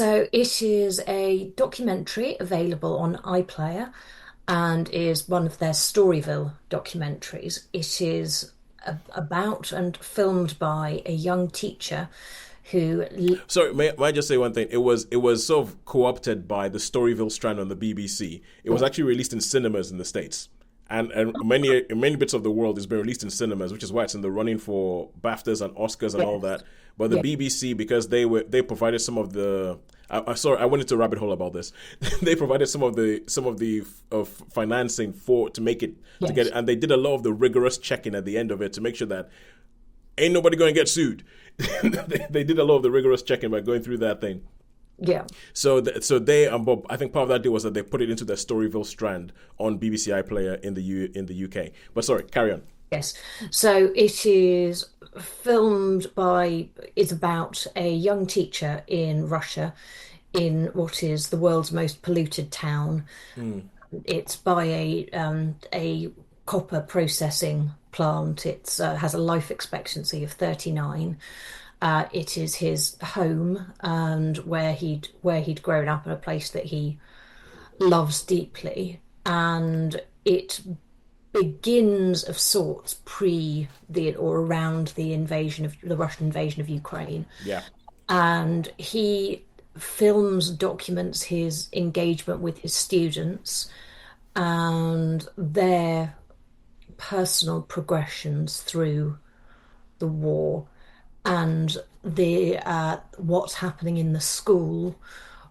So it is a documentary available on iPlayer and is one of their Storyville documentaries. It is about and filmed by a young teacher who, Sorry, may I just say one thing? It was sort of co-opted by the Storyville strand on the BBC. It was actually released in cinemas in the States. And many bits of the world has been released in cinemas, which is why it's in the running for BAFTAs and Oscars and all yes, that. But the yes, BBC, because they provided some of the, sorry, I went into a rabbit hole about this. They provided some of the financing for to make it to get yes, it, and they did a lot of the rigorous checking at the end of it to make sure that ain't nobody going to get sued. They did a lot of the rigorous checking by going through that thing. yeah. So they Bob, I think part of that deal was that they put it into their Storyville strand on BBC iPlayer in the UK. But sorry, carry on. Yes. So it is filmed by, it's about a young teacher in Russia in what is the world's most polluted town. Mm, It's by a copper processing plant. It has a life expectancy of 39. It is his home and where he'd grown up in a place that he loves deeply. And it begins of sorts pre the or around the invasion of the Russian invasion of Ukraine. yeah, And he films, documents his engagement with his students and their personal progressions through the war and the what's happening in the school,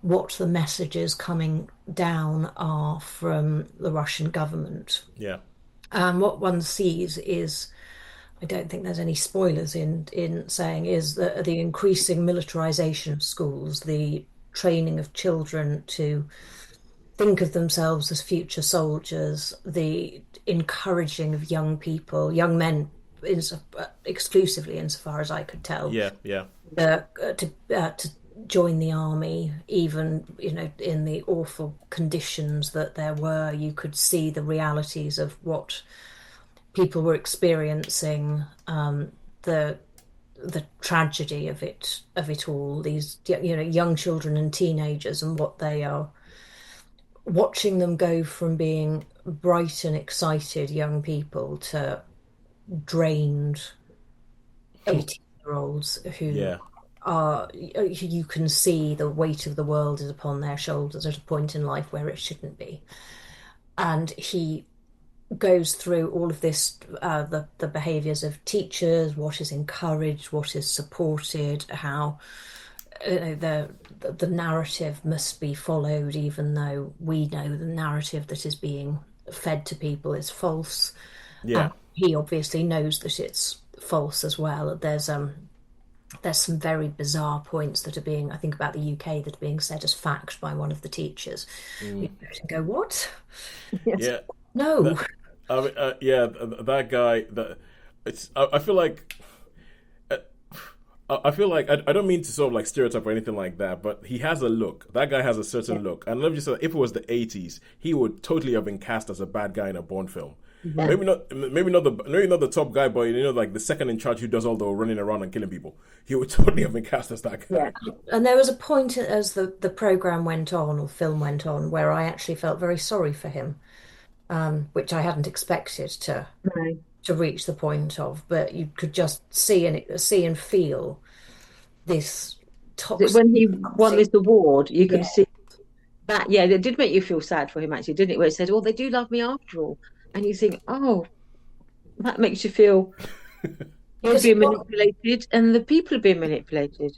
what the messages coming down are from the Russian government. yeah, And what one sees is, I don't think there's any spoilers in saying, is the increasing militarization of schools, the training of children to think of themselves as future soldiers, the encouraging of young people, young men, exclusively insofar as I could tell, yeah, yeah, to join the army, even in the awful conditions that there were. You could see the realities of what people were experiencing, the tragedy of it all. These young children and teenagers, and what they are watching them go from being bright and excited young people to drained 18-year-olds who yeah, are, you can see the weight of the world is upon their shoulders at a point in life where it shouldn't be. And he goes through all of this, the behaviors of teachers, what is encouraged, what is supported, how the narrative must be followed, even though we know the narrative that is being fed to people is false. yeah, He obviously knows that it's false as well. There's some very bizarre points that are being, I think, about the UK that are being said as fact by one of the teachers. You mm, go, what? Yes. yeah. No. That yeah, that guy. I feel like. I feel like I don't mean to sort of like stereotype or anything like that, but he has a look. That guy has a Yeah. certain look, and let me just say, if it was the '80s, he would totally have been cast as a bad guy in a Bond film. Yeah. Maybe not the top guy, but like the second in charge who does all the running around and killing people. He would totally have been cast as that Yeah. guy. And there was a point as the program went on or film went on where I actually felt very sorry for him, which I hadn't expected No. to reach the point of, but you could just see and feel this toxic, When he won toxic, this award, you yeah, could see that. Yeah, it did make you feel sad for him, actually, didn't it? Where it said, "Oh, they do love me after all," and you think, "Oh, that makes you feel you're because it being was, manipulated, and the people are being manipulated."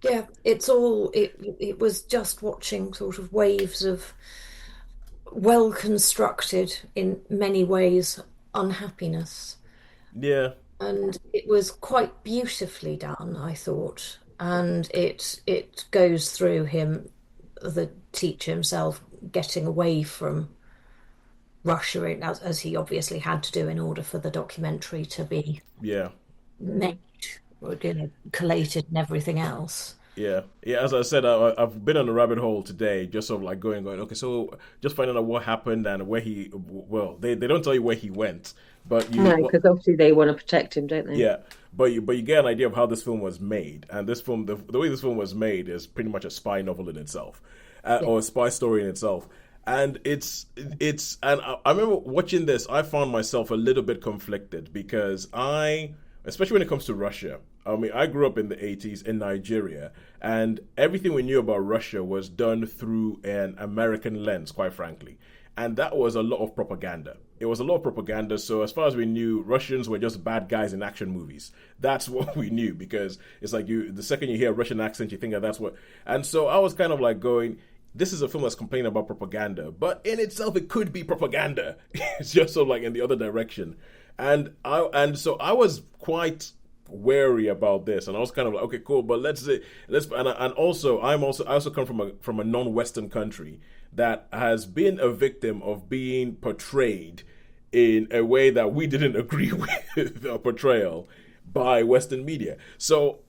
yeah, it was just watching sort of waves of well constructed in many ways unhappiness. Yeah, And it was quite beautifully done, I thought. And it goes through him, the teacher himself, getting away from Russia, as he obviously had to do in order for the documentary to be yeah. made, or, collated and everything else. Yeah, yeah. As I said, I've been on a rabbit hole today, just sort of like going. Okay, so just finding out what happened and where he. Well, they don't tell you where he went, but No, you. because obviously they want to protect him, don't they? Yeah, but you get an idea of how this film was made, and this film, the way this film was made, is pretty much a spy novel in itself, Yeah. or a spy story in itself. And and I remember watching this, I found myself a little bit conflicted because especially when it comes to Russia. I mean, I grew up in the 80s in Nigeria, and everything we knew about Russia was done through an American lens, quite frankly. And that was a lot of propaganda. It was a lot of propaganda. So, as far as we knew, Russians were just bad guys in action movies. That's what we knew, because it's like the second you hear a Russian accent, you think that that's what. And so I was kind of like going, this is a film that's complaining about propaganda, but in itself, it could be propaganda. It's just sort of like in the other direction. So I was quite wary about this, and I was kind of like, okay, cool, but and also I also come from a non-Western country that has been a victim of being portrayed in a way that we didn't agree with a portrayal by Western media. So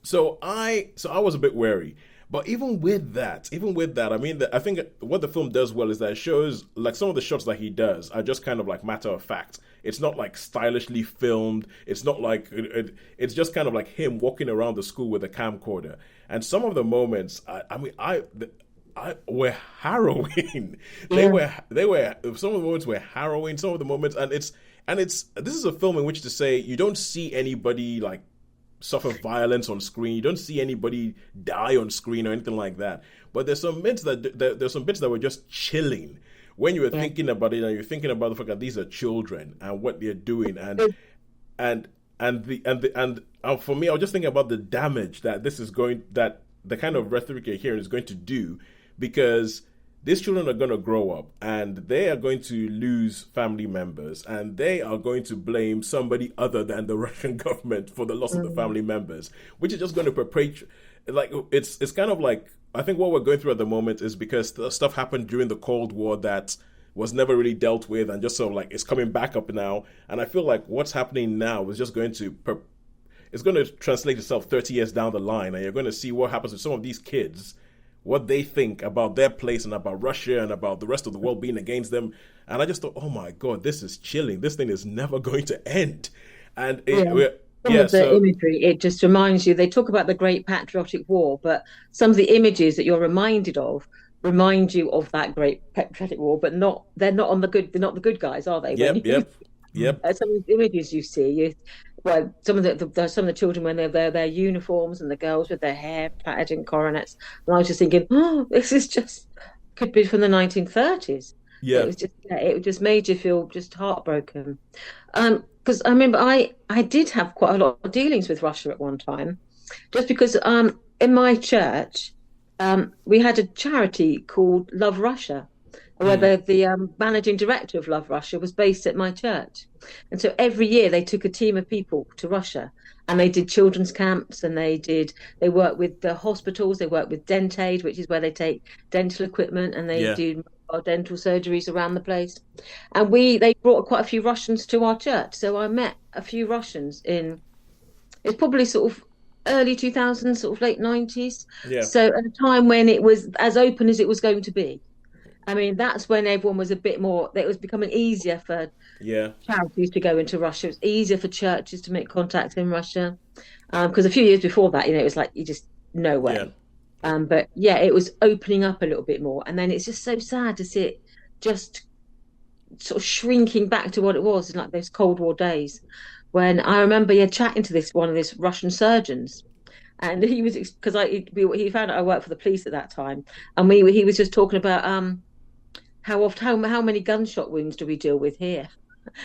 I was a bit wary. But even with that, I mean, I think what the film does well is that it shows, like, some of the shots that he does are just kind of like matter of fact. It's not like stylishly filmed. It's not like it's just kind of like him walking around the school with a camcorder. And some of the moments, I were harrowing. Yeah. They were some of the moments were harrowing. Some of the moments, and this is a film in which to say you don't see anybody like suffer violence on screen. You don't see anybody die on screen or anything like that. But there's some bits that were just chilling when you were thinking about it, and you're thinking about the fact that these are children and what they're doing, and for me, I was just thinking about the damage that that the kind of rhetoric you're hearing is going to do, because these children are going to grow up and they are going to lose family members, and they are going to blame somebody other than the Russian government for the loss of the family members, which is just going to perpetuate. Like, it's kind of like, I think what we're going through at the moment is because the stuff happened during the Cold War that was never really dealt with, and just sort of like it's coming back up now. And I feel like what's happening now is just going to it's going to translate itself 30 years down the line, and you're going to see what happens with some of these kids, what they think about their place and about Russia and about the rest of the world being against them. And I just thought, oh my God, this is chilling. This thing is never going to end. And Some of the imagery, it just reminds you, they talk about the Great Patriotic War, but some of the images that you're reminded of remind you of that Great Patriotic War, but they're not the good guys, are they? Yep. Some of the images you see, some of the children when they're their uniforms, and the girls with their hair plaited in coronets, and I was just thinking, oh, this is just could be from the 1930s. Yeah. It just made you feel just heartbroken. Because I remember I did have quite a lot of dealings with Russia at one time, just because in my church we had a charity called Love Russia, where the managing director of Love Russia was based at my church. And so every year they took a team of people to Russia, and they did children's camps, and they worked with the hospitals, they worked with Dentaid, which is where they take dental equipment, and they do dental surgeries around the place. And they brought quite a few Russians to our church. So I met a few Russians it's probably sort of early 2000s, sort of late 90s. Yeah. So at a time when it was as open as it was going to be. I mean, that's when everyone was a bit more, it was becoming easier for charities to go into Russia. It was easier for churches to make contacts in Russia. Because a few years before that, it was like, you just, no way. Yeah. But yeah, it was opening up a little bit more. And then it's just so sad to see it just sort of shrinking back to what it was in like those Cold War days. When I remember chatting to one of these Russian surgeons. And he was, because he found out I worked for the police at that time. And he was just talking about how many gunshot wounds do we deal with here?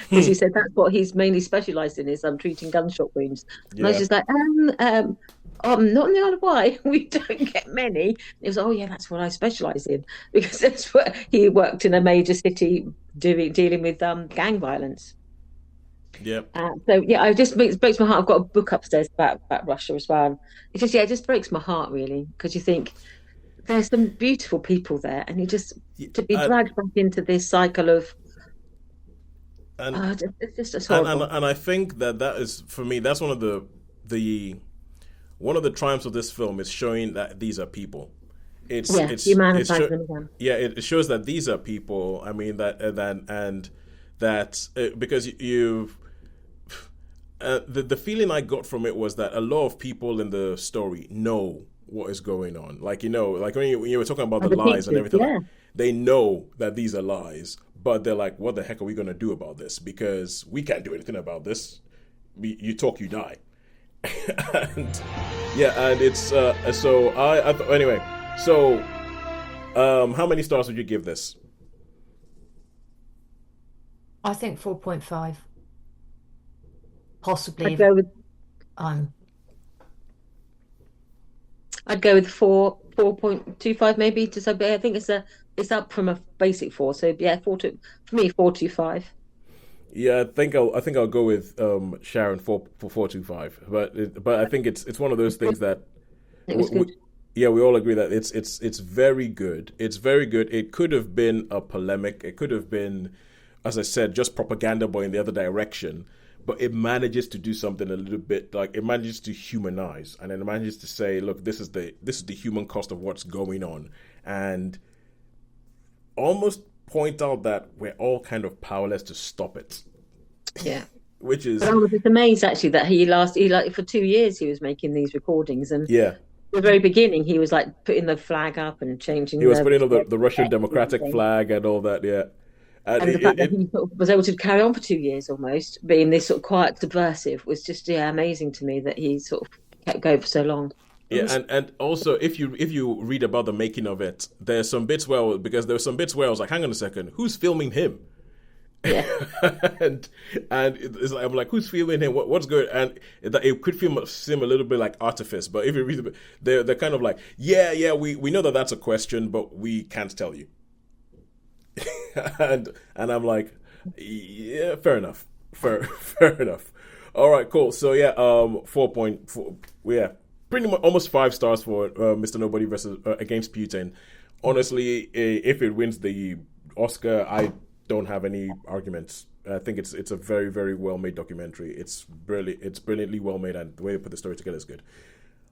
Because he said that's what he's mainly specialised in, is treating gunshot wounds. And I was just like, not in the Isle of Wight. We don't get many. And it was, oh yeah, that's what I specialise in, because that's what he worked in a major city dealing with gang violence. Yeah. So yeah, it just breaks my heart. I've got a book upstairs about Russia as well. It just breaks my heart, really, because you think there's some beautiful people there, and you just to be dragged back into this cycle of it's just horrible. And I think that is, for me, that's one of the triumphs of this film, is showing that these are people. It's humanizing them again. Yeah, it shows that these are people. I mean that because the feeling I got from it was that a lot of people in the story know what is going on. Like, like when you were talking about the Other lies and teachers, everything, like yeah, they know that these are lies, but they're like, what the heck are we going to do about this? Because we can't do anything about this. You talk, you die. And yeah, and it's so anyway. So, how many stars would you give this? I think 4.5, possibly I'd even. go with Um, I'd go with 4.25 maybe. Just a bit. I think it's up from a basic four. So yeah, for me 4.25. Yeah, I think I'll go with Sharon for 4.25. But I think it's one of those things that It we, was we, good. yeah, we all agree that it's very good. It's very good. It could have been a polemic. It could have been, as I said, just propaganda, but in the other direction. But it manages to do something a little bit like it manages to humanize, and it manages to say, look, this is the human cost of what's going on, and almost point out that we're all kind of powerless to stop it, Yeah. which But is I was just amazed actually that he like for 2 years he was making these recordings, and yeah. the very beginning he was like putting the flag up and He changing was the putting on the Russian text and democratic everything. flag and all that, yeah. And And the fact that he sort of was able to carry on for 2 years almost, being this sort of quiet subversive, was just yeah amazing to me that he sort of kept going for so long. yeah, and also if you read about the making of it, there's some bits where because there's some bits where I was like, hang on a second, who's filming him? Yeah, and it's like, I'm like, who's filming him? What's good? And it could seem a little bit like artifice, but if you read it, they're kind of like, yeah, we know that that's a question, but we can't tell you. And I'm like, yeah, fair enough, fair enough. All right, cool. So yeah, 4.4, yeah, pretty much almost 5 stars for Mr. Nobody versus Against Putin. Honestly, if it wins the Oscar, I don't have any arguments. I think it's a very very well made documentary. It's brilliantly well made, and the way they put the story together is good.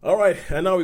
All right, and now we